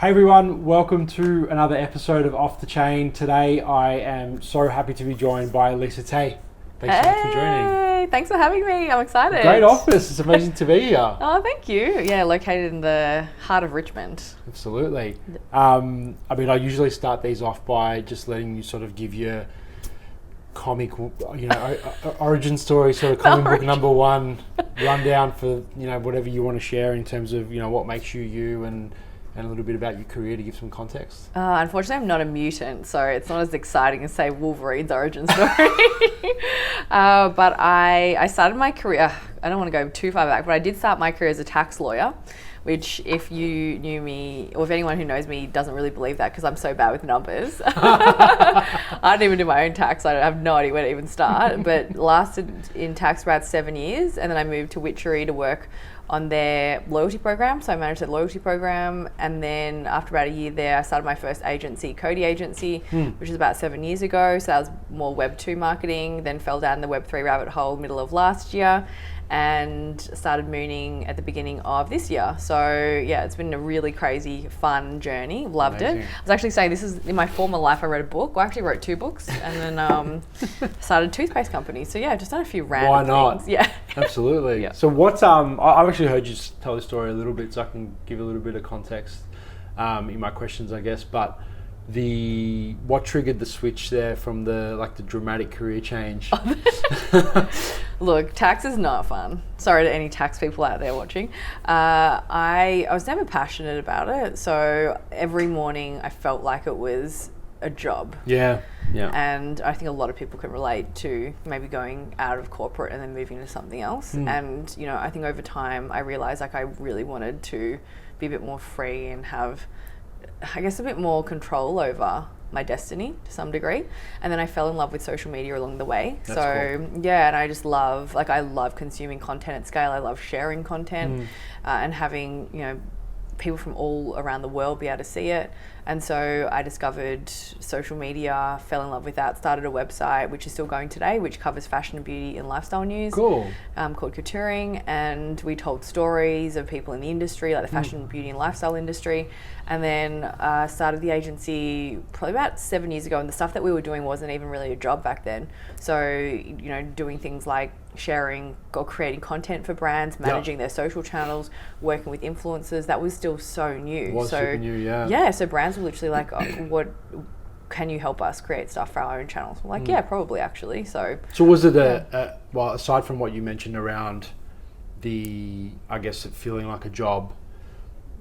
Hey everyone, welcome to another episode of Off the Chain. Today I am so happy to be joined by Lisa Teh. Thanks so much for joining. Thanks for having me. I'm excited. Great office. It's amazing to be here. Oh, thank you. Yeah, located in the heart of Richmond. Absolutely. I usually start these off by just letting you sort of give your comic, origin story, sort of comic book number one rundown for, whatever you want to share in terms of, what makes you you and a little bit about your career to give some context. Unfortunately, I'm not a mutant, so it's not as exciting as, say, Wolverine's origin story. But I started my career, I don't want to go too far back, but I did start my career as a tax lawyer, which if you knew me, or if anyone who knows me doesn't really believe that because I'm so bad with numbers. I don't even do my own tax. I have no idea where to even start, but lasted in tax for about 7 years. And then I moved to Witchery to work on their loyalty program. So I managed their loyalty program. And then after about a year there, I started my first agency, Cody Agency, which is about 7 years ago. So that was more Web2 marketing, then fell down the Web3 rabbit hole middle of last year and started mooning at the beginning of this year. So yeah, it's been a really crazy, fun journey. Loved it. I was actually saying this is, in my former life, I wrote a book. Well, I actually wrote 2 books and then started a toothpaste company. So yeah, just done a few random things. Why not? Yeah. Absolutely. Yeah. So what's, I've actually heard you tell the story a little bit so I can give a little bit of context in my questions, I guess, but what triggered the switch there from the dramatic career change? Look, tax is not fun. Sorry to any tax people out there watching. I was never passionate about it, so every morning I felt like it was a job. Yeah. And I think a lot of people can relate to maybe going out of corporate and then moving to something else. And I think over time I realized I really wanted to be a bit more free and have, I guess, a bit more control over my destiny to some degree. And then I fell in love with social media along the way. That's cool. Yeah, and I just love, I love consuming content at scale. I love sharing content and having, people from all around the world be able to see it. And so I discovered social media, fell in love with that, started a website, which is still going today, which covers fashion and beauty and lifestyle news. Cool. Called Coutouring. And we told stories of people in the industry, like the fashion, beauty and lifestyle industry. And then started the agency probably about 7 years ago. And the stuff that we were doing wasn't even really a job back then. So, doing things like sharing or creating content for brands, managing their social channels, working with influencers, that was still so new. Super new, yeah. Yeah, so brands were literally like, what can you help us create stuff for our own channels? I'm like, yeah, probably actually. So was it well, aside from what you mentioned around the, I guess, it feeling like a job,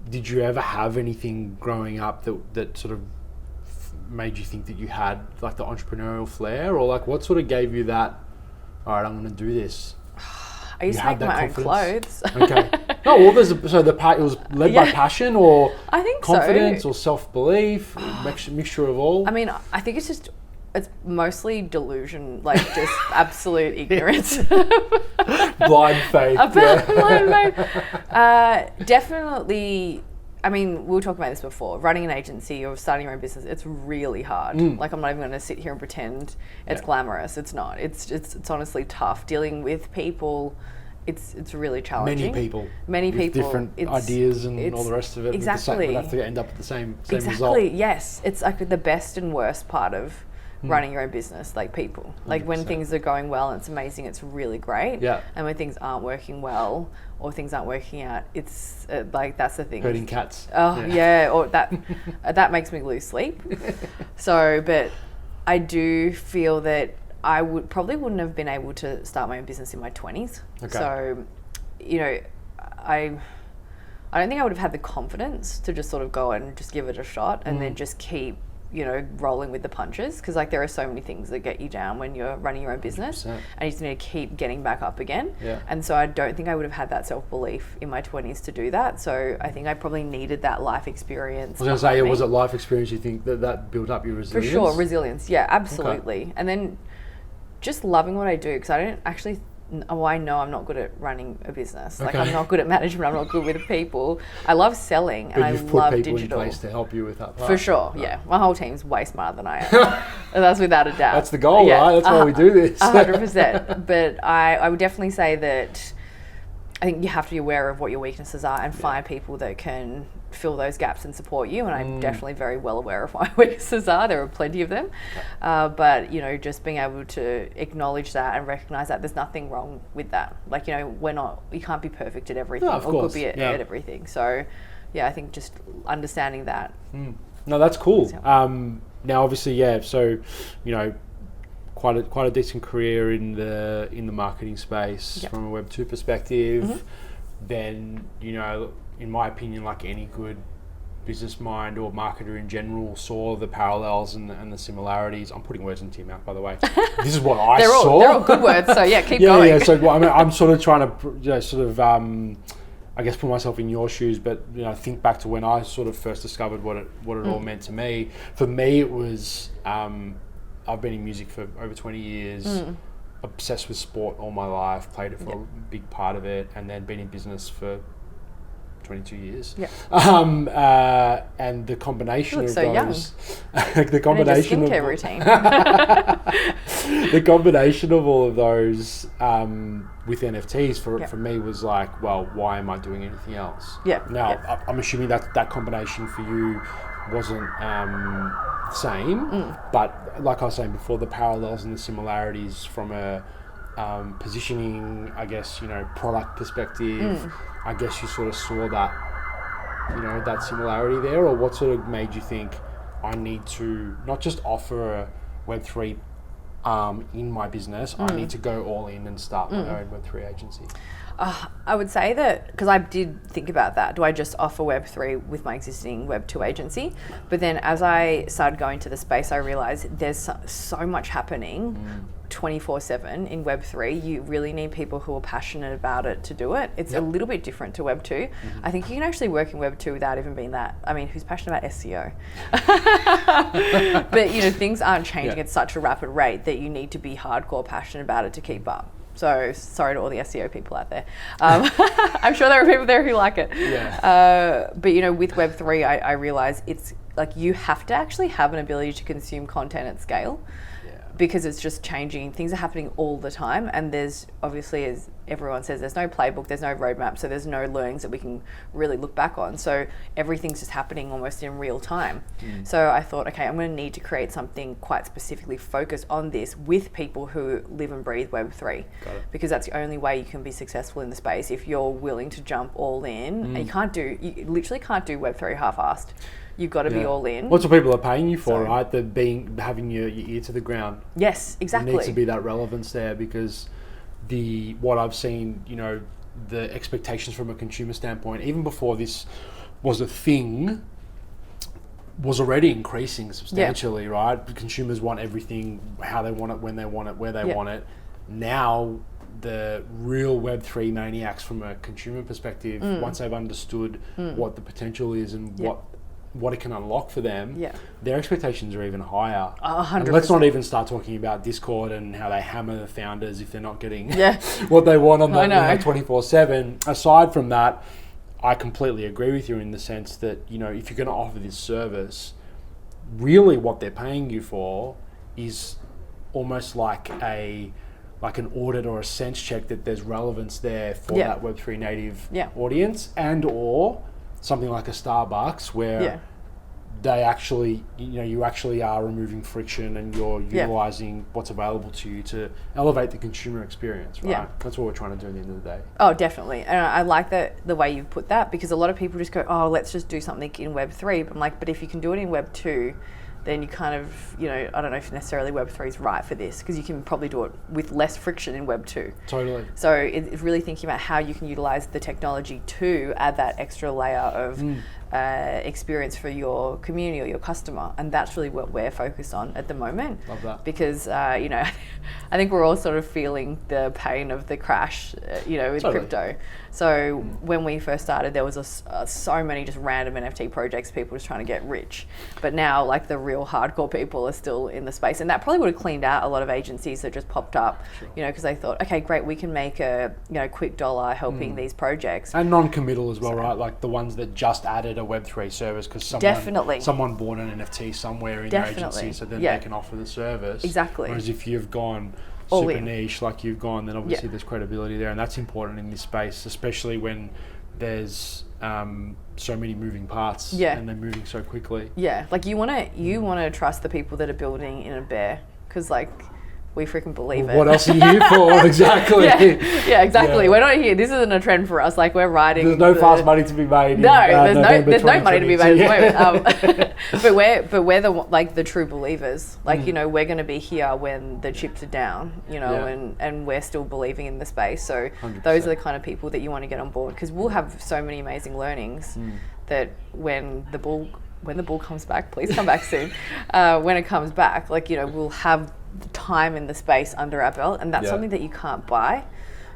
did you ever have anything growing up that sort of made you think that you had like the entrepreneurial flair, or like what sort of gave you that, all right, I'm going to do this? I used to make my own clothes. Okay. No, well, it was led by passion or I think confidence so. Or self-belief, mixture of all. I mean, I think it's mostly delusion, just absolute ignorance. Blind faith. Blind faith. Definitely. I mean, we were talking about this before. Running an agency or starting your own business, it's really hard. I'm not even going to sit here and pretend it's glamorous. It's not. It's honestly tough. Dealing with people, it's really challenging. Many people. Different ideas and all the rest of it. Exactly. We have to end up with the same exactly, result. Yes. It's like the best and worst part of running your own business, like people. Like 100%. When things are going well and it's amazing, it's really great. Yeah. And when things aren't working well or things aren't working out, it's that's the thing. Herding cats. Oh yeah, or that makes me lose sleep. So, but I do feel that I wouldn't have been able to start my own business in my 20s. Okay. So, I don't think I would have had the confidence to just sort of go and just give it a shot and then just keep rolling with the punches, because there are so many things that get you down when you're running your own business 100%. And you just need to keep getting back up again. Yeah. And so I don't think I would have had that self-belief in my 20s to do that. So I think I probably needed that life experience. I was going to say, was it life experience you think that built up your resilience? For sure, resilience. Yeah, absolutely. Okay. And then just loving what I do, because I don't actually I know I'm not good at running a business. Okay. I'm not good at management. I'm not good with people. I love selling and I love digital. But you've put people in place to help you with that part. For sure, yeah. My whole team's way smarter than I am. That's without a doubt. That's the goal, right? That's why we do this. 100%. But I would definitely say that I think you have to be aware of what your weaknesses are and find people that can fill those gaps and support you. And I'm definitely very well aware of what my weaknesses are. There are plenty of them. But, you know, just being able to acknowledge that and recognize that there's nothing wrong with that. Like, you know, you can't be perfect at everything of or course. could be at everything. So, yeah, I think just understanding that. No, that's cool. Now, obviously, so, you know, quite a decent career in the marketing space from a Web2 perspective. Then, you know, in my opinion, like any good business mind or marketer in general, saw the parallels and the similarities. I'm putting words into your mouth, by the way. This is what I saw. They're all good words, so keep going. Yeah, so I mean, I'm sort of trying to, you know, I guess put myself in your shoes, but, you know, think back to when I sort of first discovered what it all meant to me. For me, it was, I've been in music for over 20 years, obsessed with sport all my life, played it for a big part of it, and then been in business for 22 years. And the combination of those, the combination of routine. The combination of all of those with NFTs for me was like, well, why am I doing anything else? Now, I'm assuming that combination for you wasn't same, but like I was saying before, the parallels and the similarities from a positioning, I guess, you know, product perspective, I guess you sort of saw that, you know, that similarity there, or what sort of made you think I need to not just offer a Web3 in my business, I need to go all in and start my own Web3 agency? I would say that, because I did think about that, do I just offer Web3 with my existing Web2 agency? But then as I started going to the space, I realized there's so much happening 24/7 in Web3. You really need people who are passionate about it to do it. It's a little bit different to Web2. I think you can actually work in Web2 without even being that. I mean, who's passionate about SEO? But, you know, things aren't changing at such a rapid rate that you need to be hardcore passionate about it to keep up. So sorry to all the SEO people out there. I'm sure there are people there who like it. But, you know, with Web3, I realize it's like you have to actually have an ability to consume content at scale. Because it's just changing. Things are happening all the time, and there's obviously, as everyone says, there's no playbook, there's no roadmap, so there's no learnings that we can really look back on. So everything's just happening almost in real time. So I thought, okay, I'm going to need to create something quite specifically focused on this with people who live and breathe Web3, because that's the only way you can be successful in the space. If you're willing to jump all in, and you literally can't do Web3 half-assed. You've got to be all in. What's what people are paying you for, right? Having your ear to the ground. Yes, exactly. There needs to be that relevance there, because what I've seen, you know, the expectations from a consumer standpoint, even before this was a thing, was already increasing substantially, right? Consumers want everything how they want it, when they want it, where they want it. Now, the real Web3 maniacs from a consumer perspective, once they've understood what the potential is and what it can unlock for them, their expectations are even higher. 100%. And let's not even start talking about Discord and how they hammer the founders if they're not getting what they want on that 24/7. Aside from that, I completely agree with you in the sense that, you know, if you're going to offer this service, really what they're paying you for is almost like an audit or a sense check that there's relevance there for that Web3 native audience, and or something like a Starbucks where they actually, you know, you actually are removing friction and you're utilizing what's available to you to elevate the consumer experience, right? That's what we're trying to do at the end of the day. Oh, definitely. And I like the way you put that, because a lot of people just go, oh, let's just do something in Web3. But I'm like, but if you can do it in Web2, then you kind of, you know, I don't know if necessarily Web3 is right for this, because you can probably do it with less friction in Web2. Totally. So it's really thinking about how you can utilize the technology to add that extra layer of experience for your community or your customer. And that's really what we're focused on at the moment. Love that. Because, you know, I think we're all sort of feeling the pain of the crash, you know, with crypto. So when we first started, there was so many just random NFT projects, people just trying to get rich. But now, like, the real hardcore people are still in the space. And that probably would have cleaned out a lot of agencies that just popped up, you know, because they thought, okay, great, we can make a, you know, quick dollar helping these projects. And non-committal as well, right? Like the ones that just added a Web3 service because someone bought an NFT somewhere in their agency, so then they can offer the service. Exactly. Whereas if you've gone All super in. niche like you've gone, then obviously there's credibility there, and that's important in this space, especially when there's so many moving parts and they're moving so quickly. Yeah, like you wanna trust the people that are building in a bear, because like we freaking believe it. What else are you here for? Exactly. Yeah, exactly. Yeah. We're not here. This isn't a trend for us. Like we're riding. There's no fast money to be made. There's no money to be made at the moment. But we're the true believers. Like we're going to be here when the chips are down. And we're still believing in the space. So 100%. Those are the kind of people that you want to get on board, because we'll have so many amazing learnings that when the bull comes back, please come back soon. When it comes back, we'll have the time in the space under our belt, and that's something that you can't buy.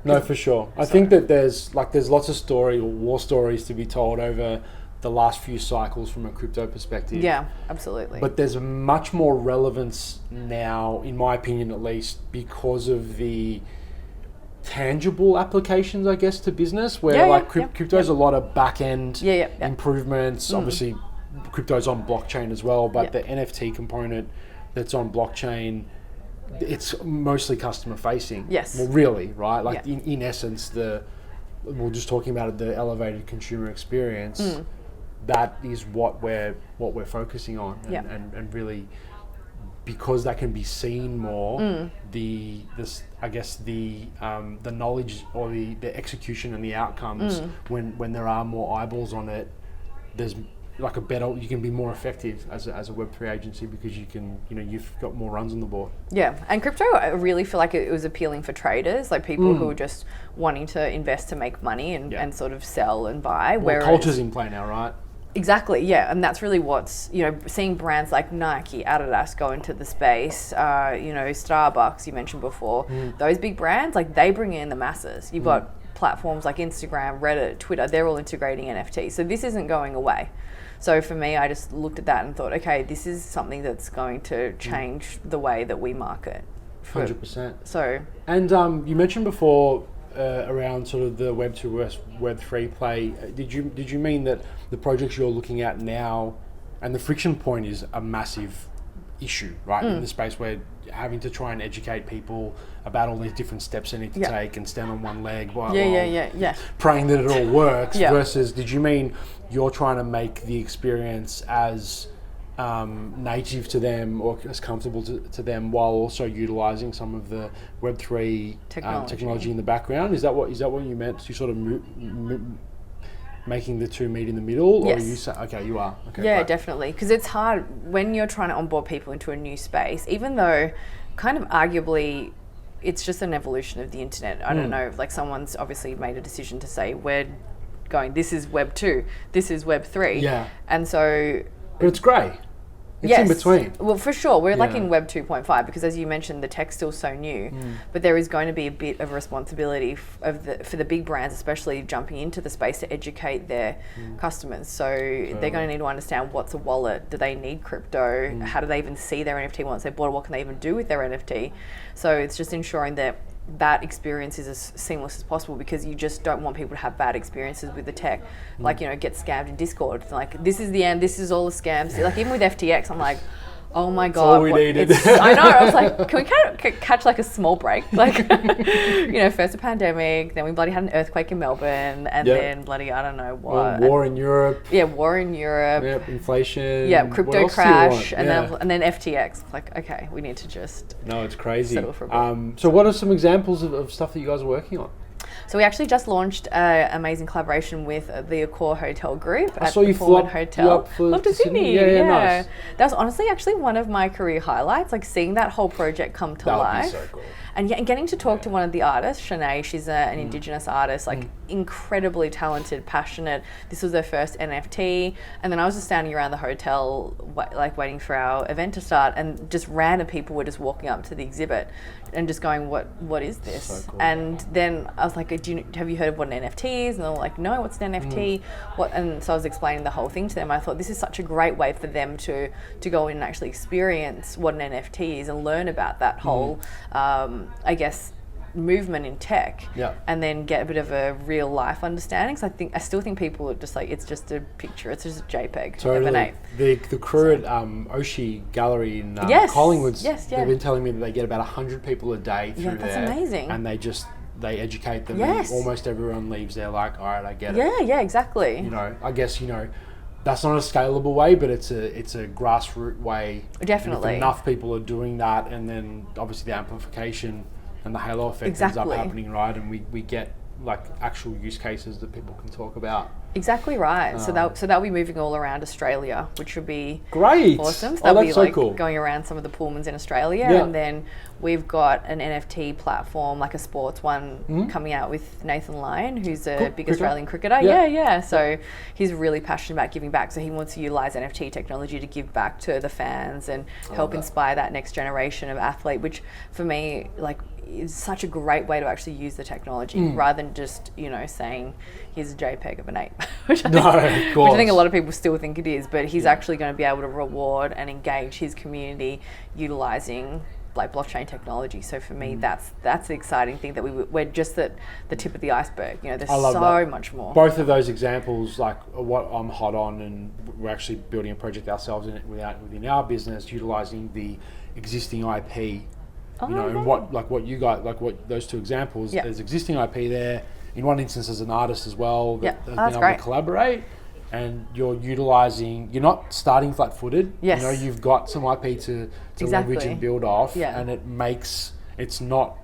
No, for sure. I think that there's lots of war stories to be told over the last few cycles from a crypto perspective. Yeah, absolutely. But there's much more relevance now, in my opinion at least, because of the tangible applications, I guess, to business, where crypto's a lot of back-end improvements. Obviously, crypto's on blockchain as well, but the NFT component that's on blockchain, it's mostly customer facing. Yes. Well, really, right? Like in essence, we're just talking about the elevated consumer experience. That is what we're focusing on, and really, because that can be seen more, the knowledge or the execution and the outcomes when there are more eyeballs on it, there's you can be more effective as a Web3 agency, because you've got more runs on the board. Yeah, and crypto, I really feel like it was appealing for traders, like people who are just wanting to invest to make money and sort of sell and buy. Well, culture's in play now, right? Exactly, yeah, and that's really what's, seeing brands like Nike, Adidas go into the space, Starbucks, you mentioned before, those big brands, like they bring in the masses. You've got platforms like Instagram, Reddit, Twitter, they're all integrating NFTs. So this isn't going away. So for me, I just looked at that and thought, okay, this is something that's going to change the way that we market. 100%. So, and you mentioned before around sort of the Web2 versus Web3 play. Did you mean that the projects you're looking at now, and the friction point is a massive issue, right? In the space where having to try and educate people about all these different steps they need to take and stand on one leg while praying that it all works, versus, did you mean you're trying to make the experience as native to them or as comfortable to them, while also utilizing some of the Web3 technology in the background? Is that what you meant? You sort of making the two meet in the middle? Yes. Or are you saying, okay, you are? Okay, yeah, great. definitely. Because it's hard when you're trying to onboard people into a new space, even though kind of arguably it's just an evolution of the internet. I don't know, like someone's obviously made a decision to say, we're going, this is Web 2, this is Web 3. Yeah. And so... But it's grey. It's in between. Well, for sure. We're like in Web 2.5, because as you mentioned, the tech's still so new, but there is going to be a bit of responsibility for the big brands, especially jumping into the space, to educate their customers. So they're going to need to understand what's a wallet. Do they need crypto? How do they even see their NFT once they bought it? What can they even do with their NFT? So it's just ensuring that experience is as seamless as possible, because you just don't want people to have bad experiences with the tech, like get scammed in Discord. Like, this is the end, this is all the scams. Like, even with FTX, I'm like, oh my god, all we needed. I know. I was like, can we catch like a small break? Like, first a pandemic, then we bloody had an earthquake in Melbourne, and then bloody I don't know what. War in Europe. Yeah, war in Europe. Yep, inflation. Yeah, crypto crash, and then FTX. Like, okay, we need to just. No, it's crazy. Settle for a bit. So what are some examples of stuff that you guys are working on? So we actually just launched an amazing collaboration with the Accor Hotel Group at the Pullman Hotel. Up to Sydney. Yeah, nice. That was honestly actually one of my career highlights, like seeing that whole project come to life. That would be so cool. And getting to talk to one of the artists, Shanae, she's an Indigenous artist, like incredibly talented, passionate. This was their first NFT. And then I was just standing around the hotel, waiting for our event to start, and just random people were just walking up to the exhibit and just going, what is this? So cool. And then I was like, have you heard of what an NFT is? And they were like, no, what's an NFT? And so I was explaining the whole thing to them. I thought this is such a great way for them to go in and actually experience what an NFT is and learn about that whole, I guess, movement in tech, Yeah. and then get a bit of a real life understanding. So I still think people are just like, it's just a picture, it's just a JPEG of an ape. The crew at Oshi Gallery in Yes. Collingwood, Yes, yeah. they've been telling me that they get about 100 people a day through that's there. amazing. And they educate them. Yes. And almost everyone leaves there like, all right, I get it. Yeah, exactly. You know, I guess, you know, that's not a scalable way, but it's a grassroots way. Definitely. And if enough people are doing that, and then obviously the amplification and the halo effect ends Exactly. up happening, right? And we get like actual use cases that people can talk about. Exactly right. So they'll be moving all around Australia, which would be Great. awesome. So Oh, they'll be that's so like cool. going around some of the Pullmans in Australia, Yeah. and then we've got an NFT platform, like a sports one, coming out with Nathan Lyon, who's a Cool. big Cricketer. Australian cricketer. Yeah. Yeah. So he's really passionate about giving back. So he wants to utilize NFT technology to give back to the fans and help that. inspire that next generation of athlete, which for me, like, is such a great way to actually use the technology rather than just, you know, saying here's a JPEG of an ape, which I think a lot of people still think it is, but he's actually going to be able to reward and engage his community utilizing like blockchain technology. So for me, that's the exciting thing, that we're just at the tip of the iceberg. You know, there's so much more. Both of those examples, like what I'm hot on, and we're actually building a project ourselves within our business, utilizing the existing IP. You know, and what those two examples, there's existing IP there. In one instance, as an artist as well, that has been able to collaborate, and you're not starting flat-footed. Yes. You know, you've got some IP to leverage and build off, Yeah. and it's not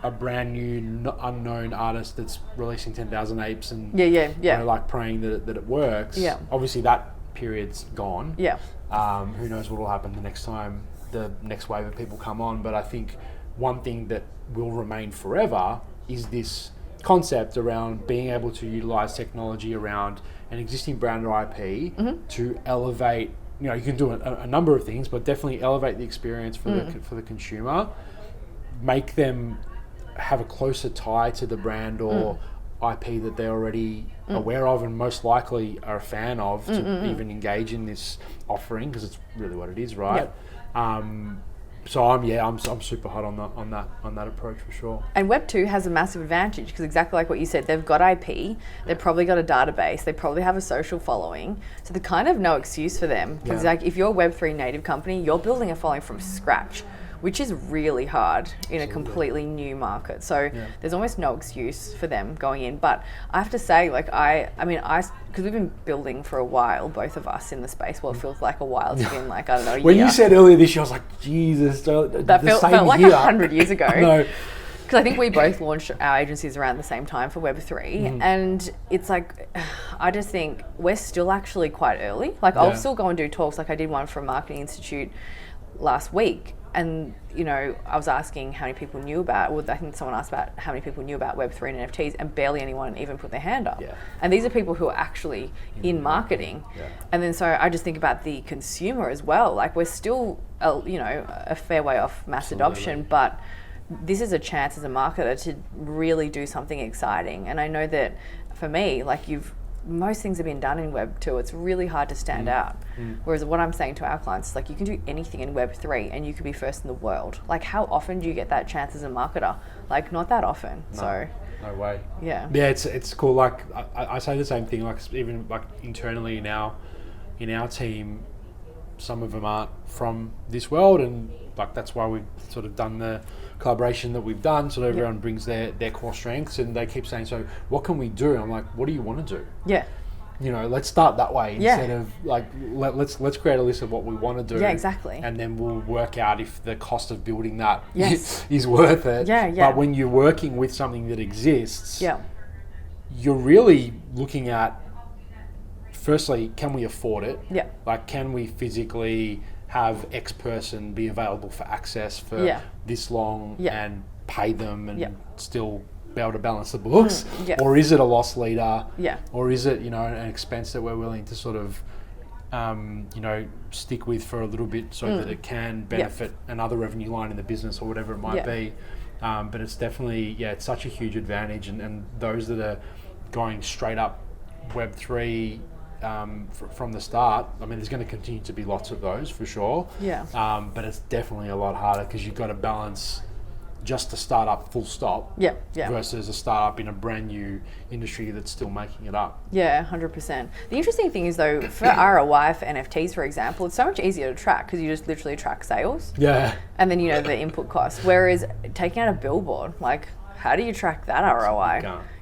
a brand new unknown artist that's releasing 10,000 apes and you know, like praying that it works. Yeah. Obviously, that period's gone. Yeah. Who knows what will happen the next time the next wave of people come on, but I think one thing that will remain forever is this concept around being able to utilize technology around an existing brand or IP to elevate. You know, you can do a number of things, but definitely elevate the experience for the consumer, make them have a closer tie to the brand or IP that they're already aware of and most likely are a fan of to even engage in this offering, because it's really what it is, right? Yep. So I'm super hot on that approach for sure. And Web2 has a massive advantage because exactly like what you said, they've got IP, they've probably got a database, they probably have a social following, so there's kind of no excuse for them. Because like if you're a Web3 native company, you're building a following from scratch, which is really hard in a completely new market. So there's almost no excuse for them going in. But I have to say, like because we've been building for a while, both of us in the space. Well, it feels like a while. It's been like, I don't know, a When year. you said earlier this year, I was like, Jesus, That felt like 100 years ago. No. Because I think we both launched our agencies around the same time for Web3, and it's like, I just think we're still actually quite early. Like I'll still go and do talks. Like I did one for a marketing institute last week, and you know, I was asking how many people knew about. Well, I think someone asked about how many people knew about Web3 and NFTs, and barely anyone even put their hand up. Yeah. And these are people who are actually in marketing. Yeah. And then so I just think about the consumer as well. Like we're still, a fair way off mass adoption, but this is a chance as a marketer to really do something exciting. And I know that for me, like most things have been done in Web 2. It's really hard to stand out. Whereas what I'm saying to our clients is like, you can do anything in Web 3 and you could be first in the world. Like how often do you get that chance as a marketer? Like not that often. So no way. Yeah. Yeah, it's cool. Like I say the same thing. Like even like internally in our team, some of them aren't from this world, and like that's why we've sort of done the collaboration that we've done, so that everyone brings their core strengths, and they keep saying, so what can we do? I'm like, what do you want to do? Yeah. You know, let's start that way instead of like let's create a list of what we want to do. Yeah, exactly. And then we'll work out if the cost of building that is worth it. Yeah, yeah. But when you're working with something that exists, Yeah. you're really looking at, firstly, can we afford it? Yeah. Like, can we physically have X person be available for access for this long and pay them and still be able to balance the books? Or is it a loss leader? Yeah. Or is it, an expense that we're willing to sort of, stick with for a little bit so that it can benefit another revenue line in the business or whatever it might be. But it's definitely, it's such a huge advantage. And those that are going straight up Web3 from the start, I mean, there's going to continue to be lots of those for sure. Yeah. But it's definitely a lot harder because you've got to balance, just a startup full stop Yeah. versus a startup in a brand new industry that's still making it up. Yeah, 100%. The interesting thing is though, for ROI for NFTs, for example, it's so much easier to track because you just literally track sales. Yeah. And then, the input costs. Whereas taking out a billboard, like, how do you track that ROI?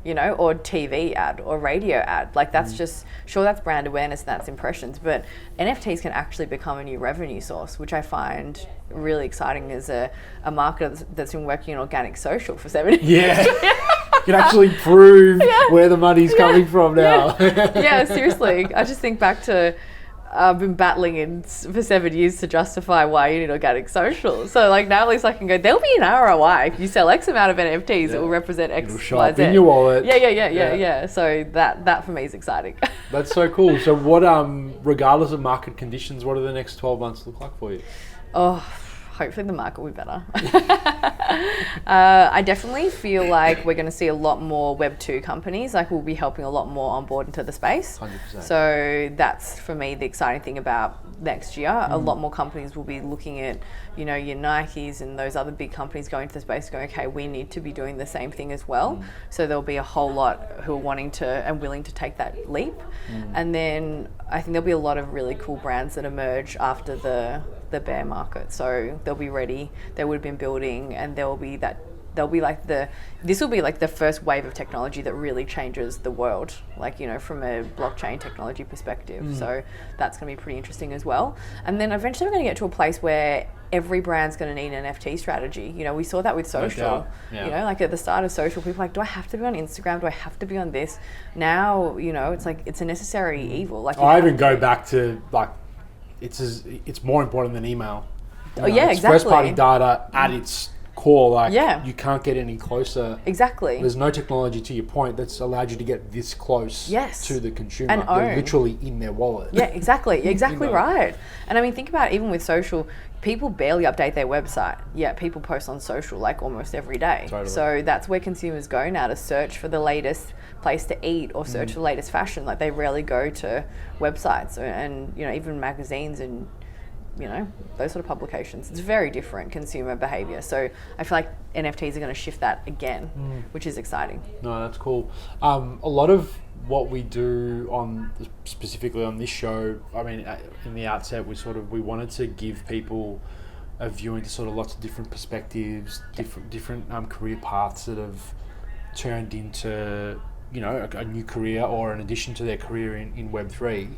You can't. Or TV ad or radio ad. Like, that's just, sure, that's brand awareness and that's impressions, but NFTs can actually become a new revenue source, which I find really exciting as a marketer that's been working in organic social for 7 years. Yeah. You can actually prove where the money's coming from now. Yeah, seriously. I just think back to, I've been battling for 7 years to justify why you need organic social. So like now at least I can go, there'll be an ROI. If you sell X amount of NFTs, it will represent X, It'll show Y, up Z. in your wallet. Yeah. So that for me is exciting. That's so cool. So what, regardless of market conditions, what do the next 12 months look like for you? Oh, hopefully the market will be better. I definitely feel like we're going to see a lot more Web2 companies. Like we'll be helping a lot more on board into the space. 100%. So that's for me the exciting thing about next year. A lot more companies will be looking at, your Nikes and those other big companies going to the space going, okay, we need to be doing the same thing as well. So there'll be a whole lot who are wanting to and willing to take that leap. And then I think there'll be a lot of really cool brands that emerge after the bear market. So they'll be ready. They would have been building, and this will be like the first wave of technology that really changes the world, like, from a blockchain technology perspective. So that's going to be pretty interesting as well. And then eventually we're going to get to a place where every brand's going to need an NFT strategy. We saw that with social. Yeah. Like at the start of social, people were like, do I have to be on Instagram? Do I have to be on this? Now, it's like, it's a necessary evil. Like I even go back to like, it's more important than email. Exactly. First party data at its core, like you can't get any closer. Exactly. There's no technology, to your point, that's allowed you to get this close to the consumer. And they're literally in their wallet. Yeah, exactly. Exactly right. And I mean, think about it, even with social, people barely update their website. Yeah, people post on social like almost every day. Totally. So that's where consumers go now to search for the latest place to eat or search for the latest fashion. Like they rarely go to websites and even magazines and those sort of publications. It's very different consumer behavior. So I feel like NFTs are going to shift that again, which is exciting. No, that's cool. A lot of what we do specifically on this show, I mean, in the outset, we wanted to give people a view into sort of lots of different perspectives, different career paths that have turned into, a new career or an addition to their career in Web3.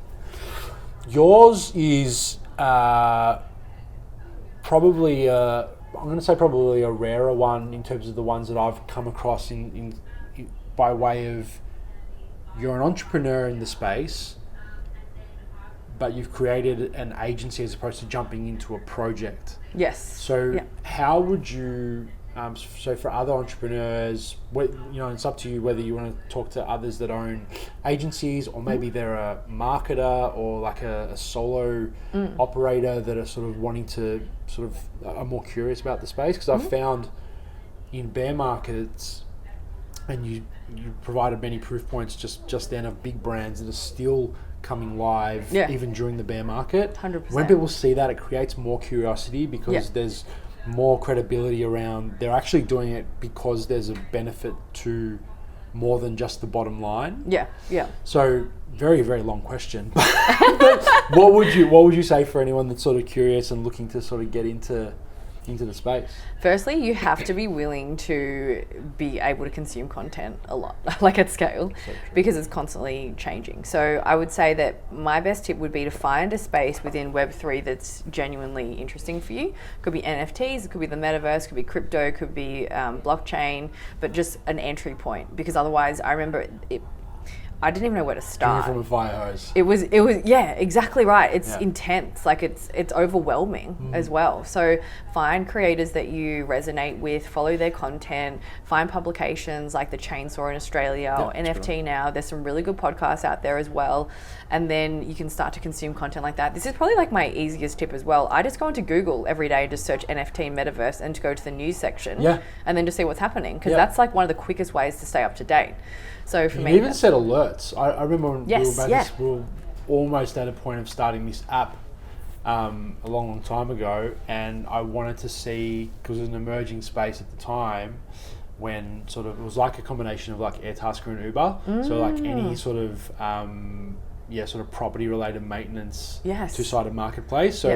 Yours is probably I'm going to say probably a rarer one in terms of the ones that I've come across in by way of you're an entrepreneur in the space, but you've created an agency as opposed to jumping into a project. Yes. So how would you so for other entrepreneurs, it's up to you whether you want to talk to others that own agencies, or maybe they're a marketer or like a solo operator that are sort of wanting to are more curious about the space. Because I've found in bear markets, and you provided many proof points just then of big brands that are still coming live even during the bear market. 100%. When people see that, it creates more curiosity because there's more credibility around they're actually doing it because there's a benefit to more than just the bottom line. Yeah. So very, very long question. What would you say for anyone that's sort of curious and looking to sort of get into the space? Firstly, you have to be willing to be able to consume content a lot, like at scale, because it's constantly changing. So I would say that my best tip would be to find a space within Web3 that's genuinely interesting for you. It could be NFTs, it could be the metaverse, it could be crypto, it could be blockchain, but just an entry point, because otherwise I remember I didn't even know where to start. From a fire hose. It was exactly right. It's intense, like it's overwhelming as well. So find creators that you resonate with, follow their content, find publications like the Chainsaw in Australia or NFT now. There's some really good podcasts out there as well. And then you can start to consume content like that. This is probably like my easiest tip as well. I just go into Google every day and just search NFT and metaverse and to go to the news section and then just see what's happening, because that's like one of the quickest ways to stay up to date. So for me, you even set alerts. I remember when we were almost at a point of starting this app, a long time ago, and I wanted to see, because it was an emerging space at the time, when sort of it was like a combination of like Airtasker and Uber, so like any sort of sort of property related maintenance, two-sided marketplace. So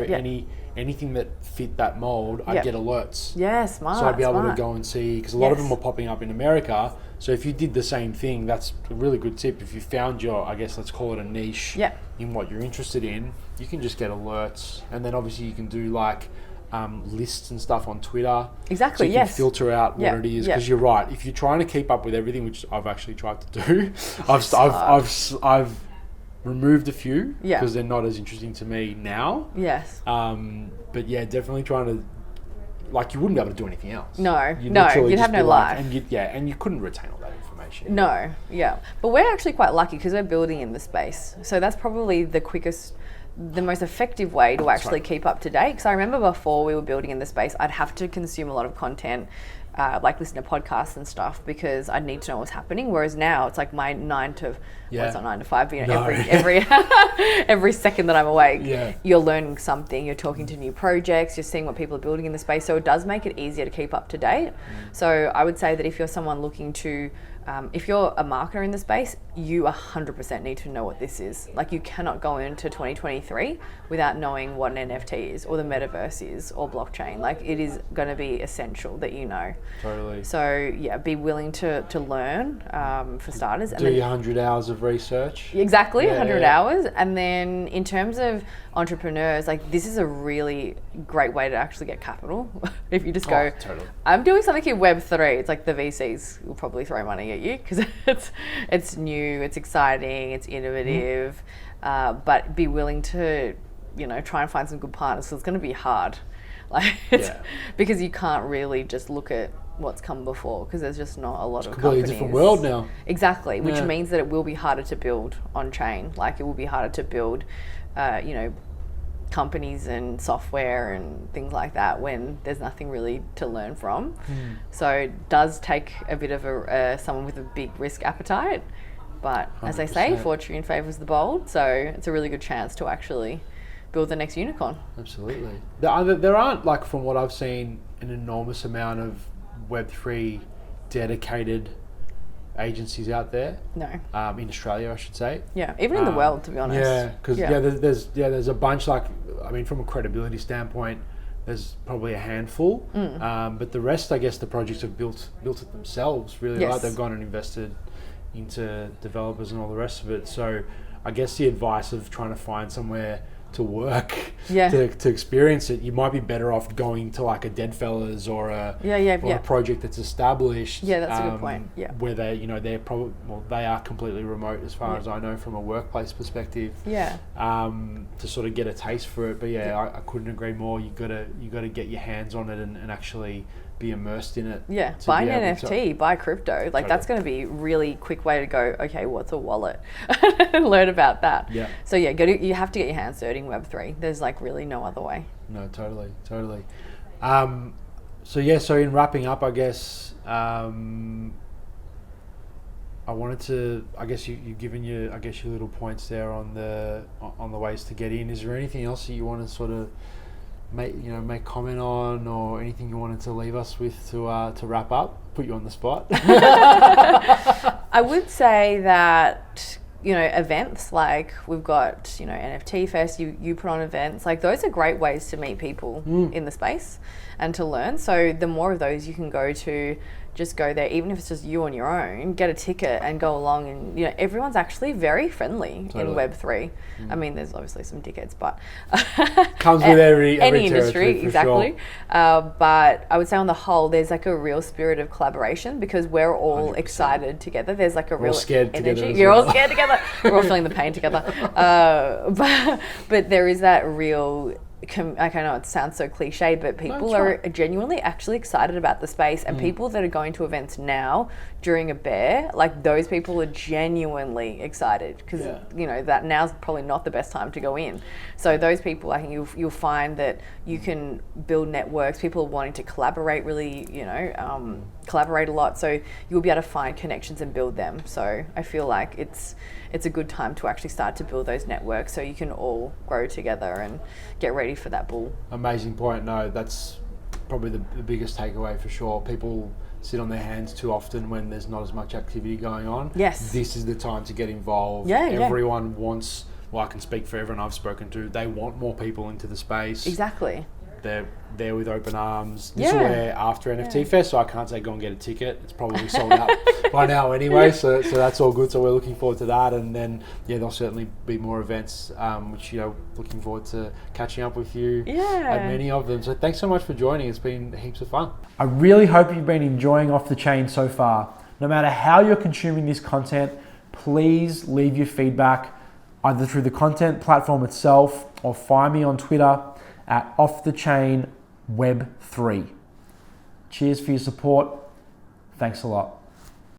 anything that fit that mold, I'd get alerts. Yeah, smart. So I'd be able to go and see, because a lot of them were popping up in America. So if you did the same thing, that's a really good tip. If you found your, I guess let's call it a niche in what you're interested in, you can just get alerts, and then obviously you can do like lists and stuff on Twitter. Exactly. So you can filter out what it is, because you're right. If you're trying to keep up with everything, which I've actually tried to do, I've removed a few because they're not as interesting to me now. Yes. But yeah, definitely trying to, like, you wouldn't be able to do anything else. No, you'd have no life. And you couldn't retain all that information. No, but we're actually quite lucky because we're building in the space, so that's probably the quickest, the most effective way to actually keep up to date. Because I remember before we were building in the space, I'd have to consume a lot of content, like listen to podcasts and stuff, because I'd need to know what's happening. Whereas now it's like my 9 to, well, it's not 9 to 5, but every second that I'm awake, you're learning something, you're talking to new projects, you're seeing what people are building in the space. So it does make it easier to keep up to date. So I would say that if you're someone looking to, if you're a marketer in the space, you 100% need to know what this is. Like, you cannot go into 2023 without knowing what an NFT is, or the metaverse is, or blockchain. Like, it is going to be essential that you know. Totally. So be willing to learn, for starters. And do your 100 hours of research. Exactly, 100 hours. And then in terms of entrepreneurs, like, this is a really great way to actually get capital. If you just go, I'm doing something in Web3, it's like the VCs will probably throw money at you because it's new, it's exciting, it's innovative, but be willing to, try and find some good partners, because it's going to be hard. Like, because you can't really just look at what's come before, because there's just not a lot of companies. It's a completely different world now. Exactly, which means that it will be harder to build on chain. Like, it will be harder to build, companies and software and things like that when there's nothing really to learn from. So it does take a bit of someone with a big risk appetite, but 100%. As they say, fortune favours the bold, so it's a really good chance to actually build the next unicorn. Absolutely. There aren't, like, from what I've seen, an enormous amount of Web3 dedicated agencies out there. No. In Australia, I should say. Yeah, even in the world, to be honest. Yeah, because there's a bunch, like, I mean, from a credibility standpoint, there's probably a handful, but the rest, I guess, the projects have built it themselves. Really, like, they've gone and invested into developers and all the rest of it. So, I guess the advice of trying to find somewhere to work, to experience it, you might be better off going to like a Deadfellas or a project that's established. Yeah, that's a good point. Yeah, where they're probably, they are completely remote as far as I know from a workplace perspective. Yeah. To sort of get a taste for it, but I couldn't agree more. You gotta get your hands on it and actually be immersed in it. Yeah, buy an NFT, buy crypto. Like, that's going to be a really quick way to go, okay, what's a wallet? Learn about that. Yeah. So you have to get your hands dirty in Web3. There's like really no other way. No, totally. So in wrapping up, I guess, I wanted to, I guess you've given your little points there on the ways to get in. Is there anything else that you want to sort of make comment on, or anything you wanted to leave us with to wrap up? Put you on the spot. I would say that, events like we've got, NFT Fest, you put on events, like those are great ways to meet people in the space and to learn. So the more of those you can go to, just go there, even if it's just you on your own, get a ticket and go along, and everyone's actually very friendly in Web3. I mean, there's obviously some dickheads, but comes with every industry, exactly. Sure. But I would say on the whole, there's like a real spirit of collaboration, because we're all 100%. Excited together. There's like a real scared energy. Together. You're all scared together. We're all feeling the pain together. But there is that real. I know it sounds so cliche, but people are genuinely actually excited about the space, and people that are going to events now during a bear, like those people are genuinely excited because that now's probably not the best time to go in. So those people, I think you'll find that you can build networks. People are wanting to collaborate really, collaborate a lot. So you'll be able to find connections and build them. So I feel like it's a good time to actually start to build those networks so you can all grow together and get ready for that bull. Amazing point. No, that's probably the biggest takeaway for sure. People sit on their hands too often when there's not as much activity going on. Yes. This is the time to get involved. Everyone wants, well, I can speak for everyone I've spoken to, they want more people into the space. Exactly. They're there with open arms. This is where after NFT Fest, so I can't say go and get a ticket. It's probably sold out by now anyway, so that's all good. So we're looking forward to that, and then there'll certainly be more events, which looking forward to catching up with you at many of them. So thanks so much for joining. It's been heaps of fun. I really hope you've been enjoying Off the Chain so far. No matter how you're consuming this content, please leave your feedback either through the content platform itself or find me on Twitter at Off the Chain Web3. Cheers for your support. Thanks a lot.